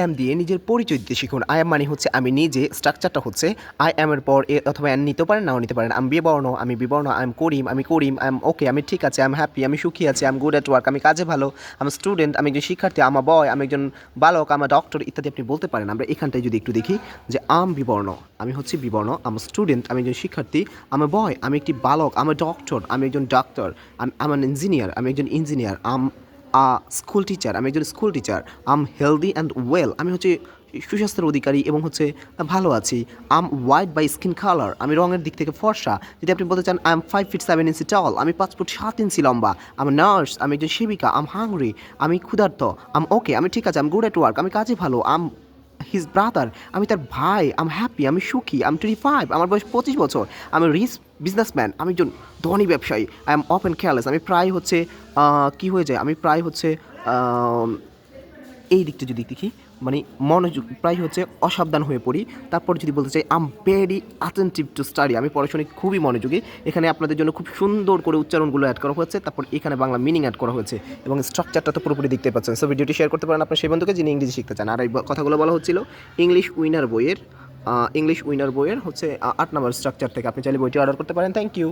M দিয়ে নিজের পরিচয় দিতে শিখুন। আই এম মানে হচ্ছে আমি নিজে, স্ট্রাকচারটা হচ্ছে আই এম এর পর এ অথবা এন নিতেও পারেন, নাও নিতে পারেন। আমি বিবর্ণ, I am Karim, I am okay, আমি ঠিক আছে, আই এম হ্যাপি, আমি সুখী আছি, I am good at work, আমি কাজে ভালো, আমি স্টুডেন্ট, আমি একজন শিক্ষার্থী, আম আ বয়, আমি একজন বালক, আমার ডক্টর ইত্যাদি আপনি বলতে পারেন। আমরা এখানটায় যদি একটু দেখি যে আম বিবর্ণ, আমি হচ্ছি বিবর্ণ, আম স্টুডেন্ট, আমি একজন শিক্ষার্থী, আম আ বয়, আমি একটি বালক, আম আ ডক্টর, আমি একজন ডাক্তার, আম অ্যান ইঞ্জিনিয়ার, আমি একজন ইঞ্জিনিয়ার, স্কুল টিচার, আমি একজন school teacher, I'm healthy and well, আমি হচ্ছে সুস্বাস্থ্যের অধিকারী এবং হচ্ছে ভালো আছি। I'm white by skin colour, আমি রঙের দিক থেকে ফর্সা। যদি আপনি বলতে চান I am 5 feet 7 inches tall, আমি 5 ফুট 7 ইঞ্চি লম্বা। আম নার্স, আমি একজন সেবিকা, আম হাংরি, আমি ক্ষুধার্ত, আম ওকে, আমি ঠিক আছে, আম গুড অ্যাট ওয়ার্ক, আমি কাজে ভালো, আম হিজ ব্রাদার, আমি তার ভাই, আম হ্যাপি, আমি সুখী, আম 25, আমার বয়স 25 বছর, আমি রিচ বিজনেসম্যান, আমি একজন ধনী ব্যবসায়ী, আই এম অপেন কেয়ারলেস, আমি প্রায় হচ্ছে কী হয়ে যায়, আমি প্রায় হচ্ছে আম, এই দিকটা যদি দেখি মানে মনোযোগ প্রায় হচ্ছে অসাবধান হয়ে পড়ি। তারপর যদি বলতে চাই আম ভেরি অ্যাটেন্টিভ টু স্টাডি, আমি পড়াশোনায় খুবই মনোযোগী। এখানে আপনাদের জন্য খুব সুন্দর করে উচ্চারণগুলো অ্যাড করা হয়েছে, তারপর এখানে বাংলা মিনিং অ্যাড করা হয়েছে এবং স্ট্রাকচারটা তো পুরোপুরি দেখতে পাচ্ছেন। সো ভিডিওটি শেয়ার করতে পারেন আপনার সেই বন্ধুকে যিনি ইংরেজি শিখতে চান। আর এই কথাগুলো বলা হচ্ছিল ইংলিশ উইনার বইয়ের হচ্ছে 8 নম্বর স্ট্রাকচার থেকে। আপনি চাইলে বইটি অর্ডার করতে পারেন। Thank you.